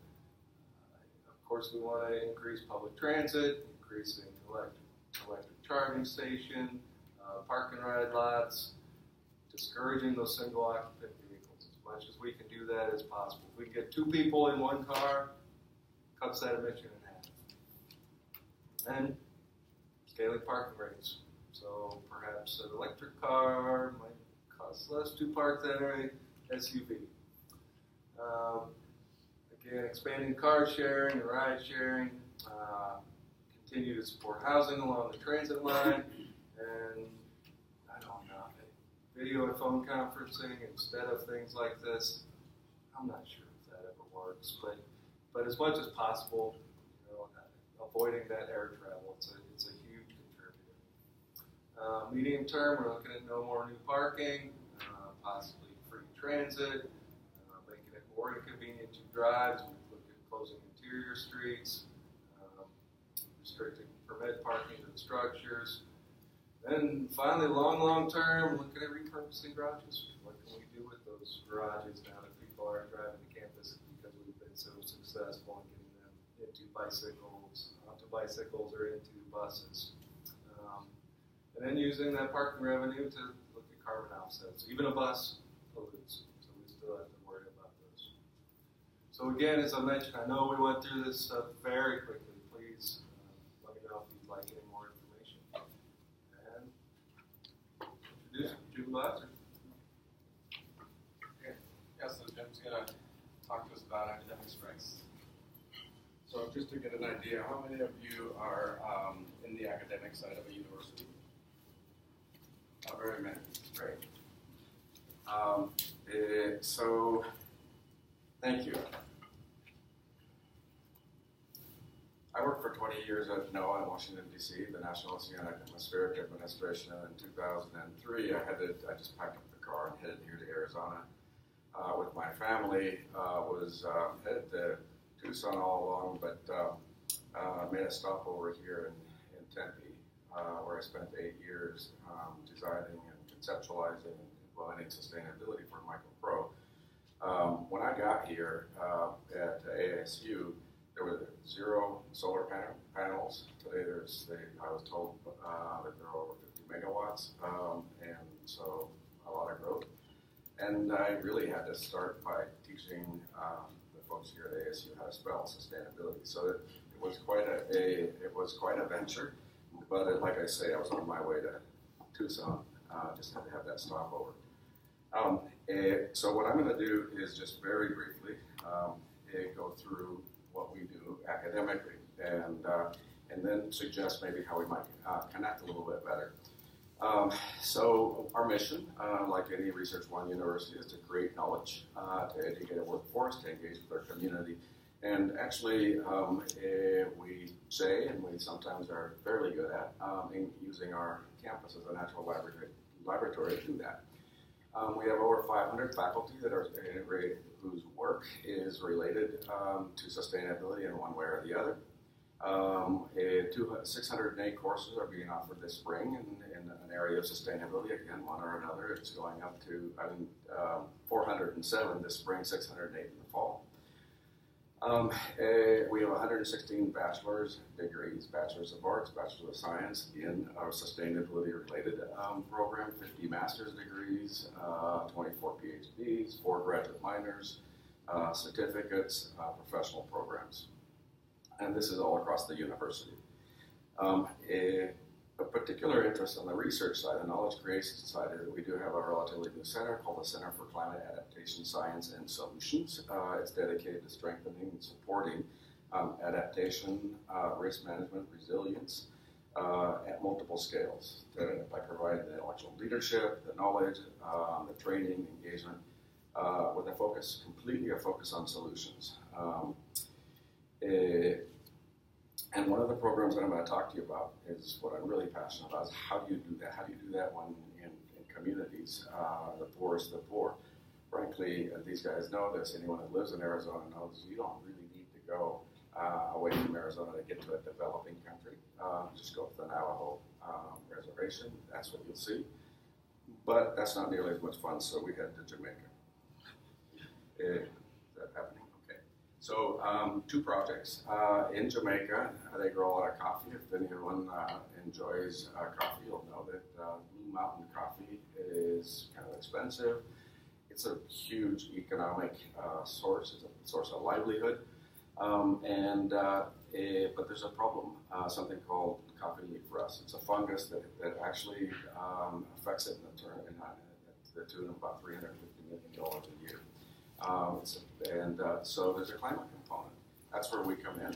of course we want to increase public transit, increasing electric charging station, park and ride lots, discouraging those single occupant vehicles as much as we can do that as possible. If we can get 2 people in one car, cuts that emission in half. And scaling parking rates. So perhaps an electric car might cost less to park than a SUV. Again, expanding car sharing and ride sharing. Continue to support housing along the transit line. And I don't know, video and phone conferencing instead of things like this. I'm not sure if that ever works, but as much as possible, avoiding that air travel. It's a huge contributor. Medium term, we're looking at no more new parking, possibly free transit, making it more inconvenient to drive. So we look at closing interior streets, restricting permit parking to the structures. Then finally, long term, looking at repurposing garages. What can we do with those garages now that people aren't driving to campus because we've been so successful in getting them onto bicycles or into buses. And then using that parking revenue to look at carbon offsets. Even a bus pollutes, so we still have to worry about those. So again, as I mentioned, I know we went through this stuff very quickly. Please let me know if you'd like any more information. And introduce Jim Glasser. Okay. Yeah, so Jim's going to talk to us about academic strengths. So just to get an idea, how many of you are in the academic side of a university? Not very many. Great. So, thank you. I worked for 20 years at NOAA in Washington, D.C., the National Oceanic and Atmospheric Administration. And in 2003, I just packed up the car and headed here to Arizona with my family. Was headed to Tucson all along, but made a stop over here in Tempe, where I spent 8 years designing and conceptualizing and implementing sustainability for MicroPro. When I got here at ASU, there were 0 solar panels. Today I was told that there are over 50 megawatts, and so a lot of growth. And I really had to start by teaching folks here at ASU how to spell sustainability. So it was quite a venture, but like I say, I was on my way to Tucson, just had to have that stopover. So what I'm going to do is just very briefly go through what we do academically, and then suggest maybe how we might connect a little bit better. So our mission, like any Research One university, is to create knowledge, to educate a workforce, to engage with our community. And actually, we say, and we sometimes are fairly good at, in using our campus as a natural laboratory to do that. We have over 500 faculty that are whose work is related to sustainability in one way or the other. 608 courses are being offered this spring in an area of sustainability. Again, one or another. It's going up to 407 this spring, 608 in the fall. We have 116 bachelor's degrees, bachelor's of arts, bachelor's of science in our sustainability-related program, 50 master's degrees, 24 PhDs, 4 graduate minors, certificates, professional programs. And this is all across the university. A particular interest on the research side, the knowledge creation side, is that we do have a relatively new center called the Center for Climate Adaptation Science and Solutions. It's dedicated to strengthening and supporting adaptation, risk management, resilience, at multiple scales by providing the intellectual leadership, the knowledge, the training, engagement, with completely a focus on solutions. And one of the programs that I'm going to talk to you about is what I'm really passionate about is how do you do that? How do you do that when in communities, the poorest of the poor? Frankly, these guys know this. Anyone that lives in Arizona knows you don't really need to go away from Arizona to get to a developing country. Just go to the Navajo reservation. That's what you'll see. But that's not nearly as much fun, so we head to Jamaica. Is that happening? Okay. So 2 projects. In Jamaica, they grow a lot of coffee. If anyone enjoys coffee, you'll know that Blue Mountain coffee is kind of expensive. It's a huge economic source. It's a source of livelihood. But there's a problem, something called coffee leaf rust. It's a fungus that actually affects it to the tune of about $350 million a year. So there's a climate component. That's where we come in.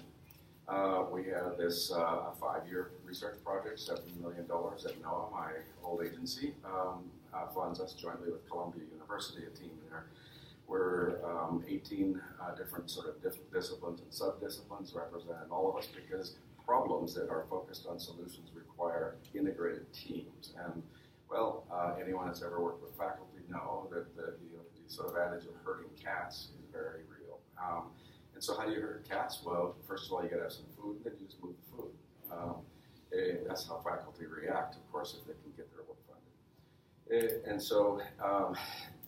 We have this 5-year research project, $70 million that NOAA, my old agency, funds us jointly with Columbia University, a team there. We're 18 different sort of disciplines and sub-disciplines representing all of us because problems that are focused on solutions require integrated teams. And, well, anyone that's ever worked with faculty know that the sort of adage of herding cats is very real. And so how do you herd cats? Well, first of all, you got to have some food, then you just move the food. That's how faculty react, of course, if they can get their work funded. And so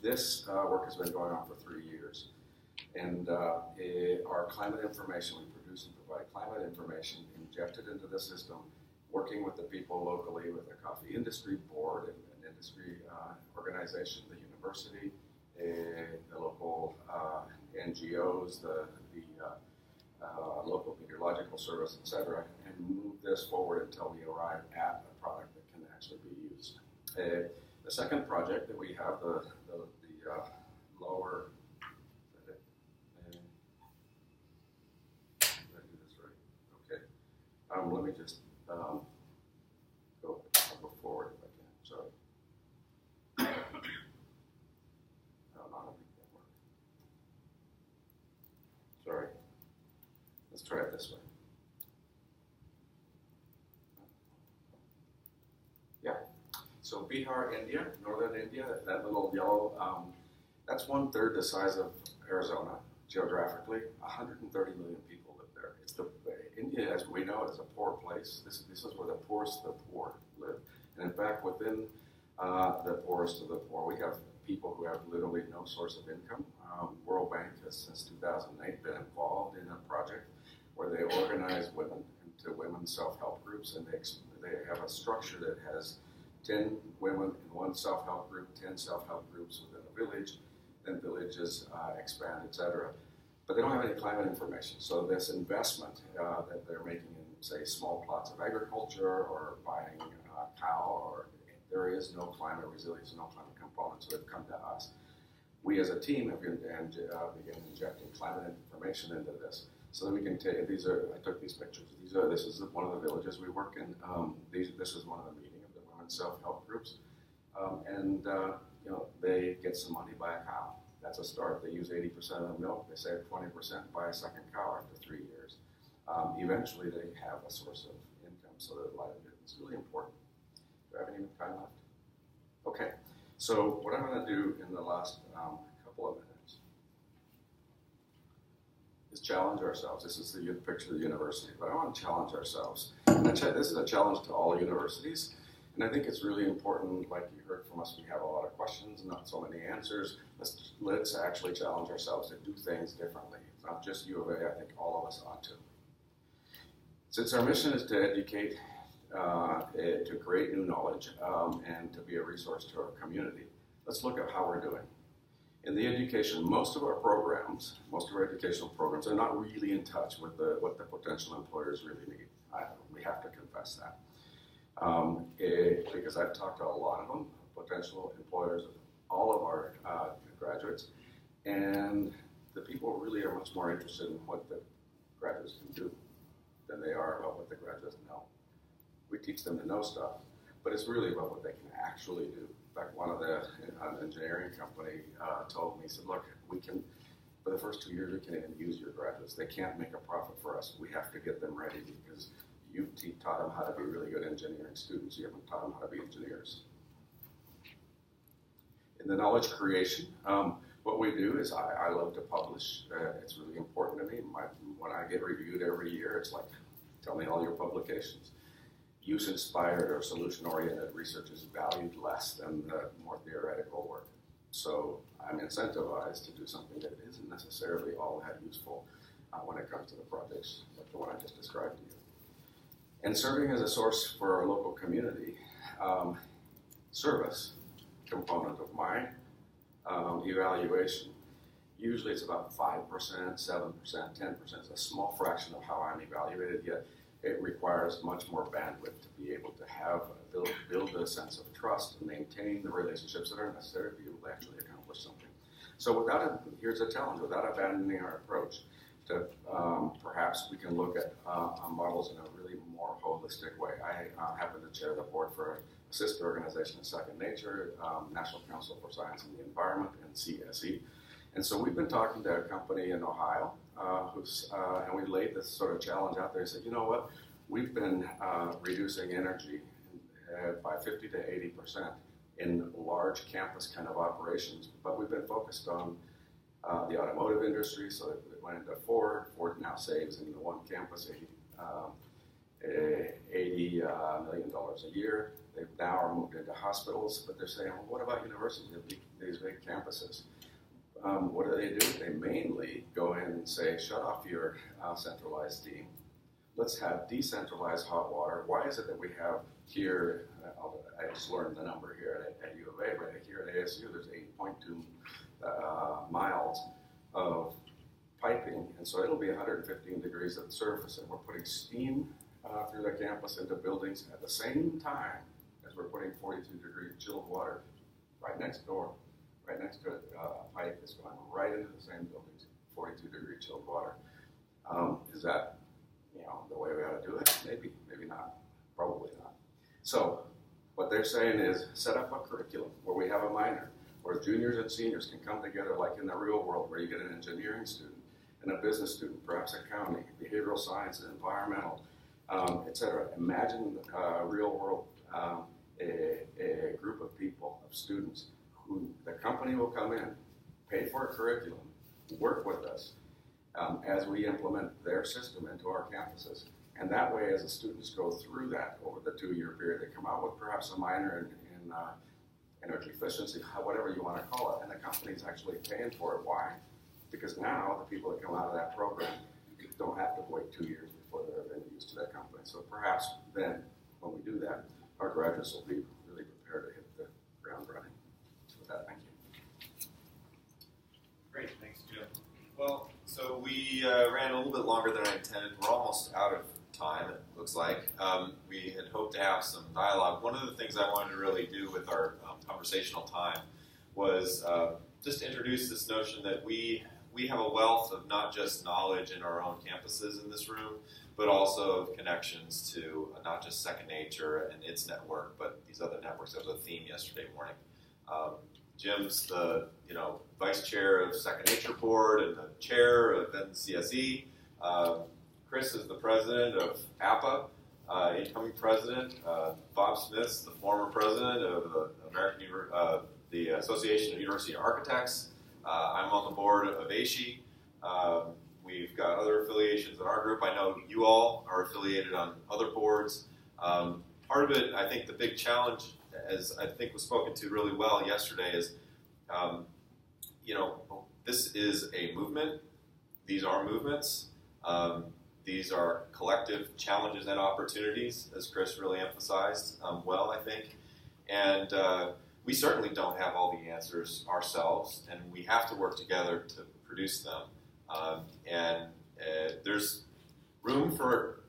this work has been going on for 3 years. And our climate information, we produce and provide climate information injected into the system, working with the people locally, with the coffee industry board, and an industry organization, the university, the local NGOs, the local meteorological service, etc., and move this forward until we arrive at a product that can actually be used. The second project that we have, the lower, did I do this right? Okay. Let me just go forward if I can. Sorry. Sorry. Let's try it this way. Yeah. So Bihar, India, northern India, that little yellow, that's 1/3 the size of Arizona geographically. 130 million people live there. India, as we know, is a poor place. This is where the poorest of the poor live. And in fact, within the poorest of the poor, we have people who have literally no source of income. World Bank has, since 2008, been involved in a project where they organize women into women's self-help groups, and they have a structure that has 10 women in one self-help group, 10 self-help groups within a village, then villages expand, etc. But they don't have any climate information. So this investment that they're making in, say, small plots of agriculture or buying a cow, or there is no climate resilience, no climate component, so they've come to us. We as a team have begun injecting climate information into this, so that we can take these. I took these pictures. This is one of the villages we work in. This is one of the meeting of the women's self-help groups, they get some money, buy a cow. That's a start. They use 80% of the milk. They save 20%, buy a second cow after 3 years. Eventually, they have a source of income, so their livelihood is really important. Do I have any time left? Okay. So what I'm going to do in the last couple of minutes is challenge ourselves. This is the picture of the university, but I want to challenge ourselves. And this is a challenge to all universities, and I think it's really important, like you heard from us, we have a lot of questions, not so many answers. Let's actually challenge ourselves to do things differently. It's not just UofA, I think all of us ought to. Since our mission is to educate, to create new knowledge, and to be a resource to our community, let's look at how we're doing. In the education, most of our educational programs are not really in touch with what the potential employers really need. We have to confess that. Because I've talked to a lot of them, potential employers, all of our graduates, and the people really are much more interested in what the graduates can do than they are about what the graduates know. We teach them to know stuff, but it's really about what they can actually do. In fact, an engineering company told me, he said, look, we can, for the first 2 years, we can't even use your graduates. They can't make a profit for us. We have to get them ready because you've taught them how to be really good engineering students. You haven't taught them how to be engineers. In the knowledge creation, what we do is I love to publish. It's really important to me. When I get reviewed every year, it's like, tell me all your publications. Use-inspired or solution-oriented research is valued less than the more theoretical work. So I'm incentivized to do something that isn't necessarily all that useful when it comes to the projects like the one I just described to you. And serving as a source for our local community, service component of my evaluation, usually it's about 5%, 7%, 10%. It's a small fraction of how I'm evaluated, yet it requires much more bandwidth to be able to build a sense of trust and maintain the relationships that are necessary to be able to actually accomplish something. So here's a challenge, without abandoning our approach, to perhaps we can look at models in a really more holistic way. I happen to chair the board for a sister organization in Second Nature, National Council for Science and the Environment, and CSE. And so we've been talking to a company in Ohio, and we laid this sort of challenge out there. He said, you know what, we've been reducing energy by 50 to 80% in large campus kind of operations, but we've been focused on the automotive industry, so it went into Ford. Ford now saves in the one campus $80 million a year. They now are moved into hospitals, but they're saying, well, what about universities, these big campuses? What do? They mainly go in and say, shut off your centralized steam. Let's have decentralized hot water. Why is it that we have here, I just learned the number here at UofA, but here at ASU, there's 8.2 miles of piping, and so it'll be 115 degrees at the surface, and we're putting steam through the campus into buildings at the same time as we're putting 42-degree chilled water right next door. Right next to it, a pipe is going right into the same buildings, 42-degree chilled water. Is that, the way we ought to do it? Maybe, maybe not. Probably not. So what they're saying is set up a curriculum where we have a minor, where juniors and seniors can come together like in the real world, where you get an engineering student and a business student, perhaps accounting, behavioral science, and environmental, etc. Imagine a real world, a group of people, of students, who the company will come in, pay for a curriculum, work with us as we implement their system into our campuses. And that way, as the students go through that over the 2-year period, they come out with perhaps a minor in energy efficiency, whatever you want to call it, and the company's actually paying for it. Why? Because now the people that come out of that program don't have to wait 2 years before they're of any use to that company. So perhaps then, when we do that, our graduates will be really prepared to hit the ground running. With that, thank you. Great, thanks, Jim. Well, so we ran a little bit longer than I intended. We're almost out of time, it looks like. We had hoped to have some dialogue. One of the things I wanted to really do with our conversational time was just introduce this notion that we have a wealth of not just knowledge in our own campuses in this room, but also of connections to not just Second Nature and its network, but these other networks. That was a theme yesterday morning. Jim's the vice chair of Second Nature Board and the chair of NCSE. Chris is the president of APA, incoming president. Bob Smith's the former president of the Association of University Architects. I'm on the board of ASHE. We've got other affiliations in our group. I know you all are affiliated on other boards. Part of it, I think the big challenge, as I think was spoken to really well yesterday, is, this is a movement. These are movements. These are collective challenges and opportunities, as Chris really emphasized well, I think. And we certainly don't have all the answers ourselves, and we have to work together to produce them. There's room for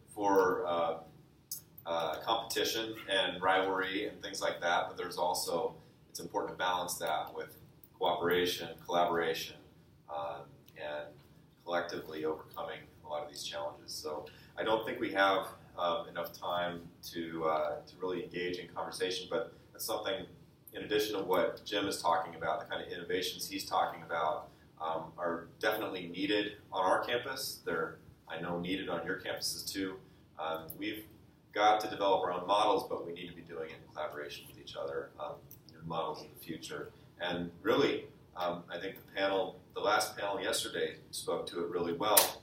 competition and rivalry and things like that, but there's also, it's important to balance that with cooperation, collaboration, and collectively overcoming a lot of these challenges. So I don't think we have enough time to really engage in conversation, but it's something, in addition to what Jim is talking about, the kind of innovations he's talking about are definitely needed on our campus. They're, I know, needed on your campuses too. We've got to develop our own models, but we need to be doing it in collaboration with each other, new models of the future. And really, I think the last panel yesterday spoke to it really well,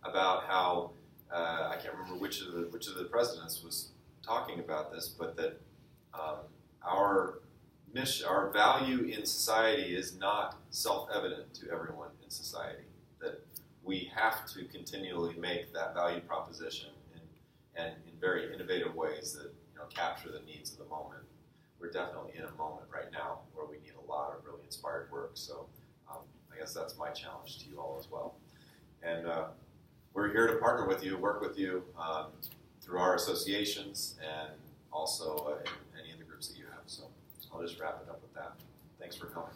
about how, I can't remember which of the presidents was talking about this, but that our mission, our value in society is not self-evident to everyone in society. That we have to continually make that value proposition and in very innovative ways that capture the needs of the moment. We're definitely in a moment right now where we need a lot of really inspired work. So I guess that's my challenge to you all as well. And we're here to partner with you, work with you through our associations and also in any of the groups that you have. So I'll just wrap it up with that. Thanks for coming.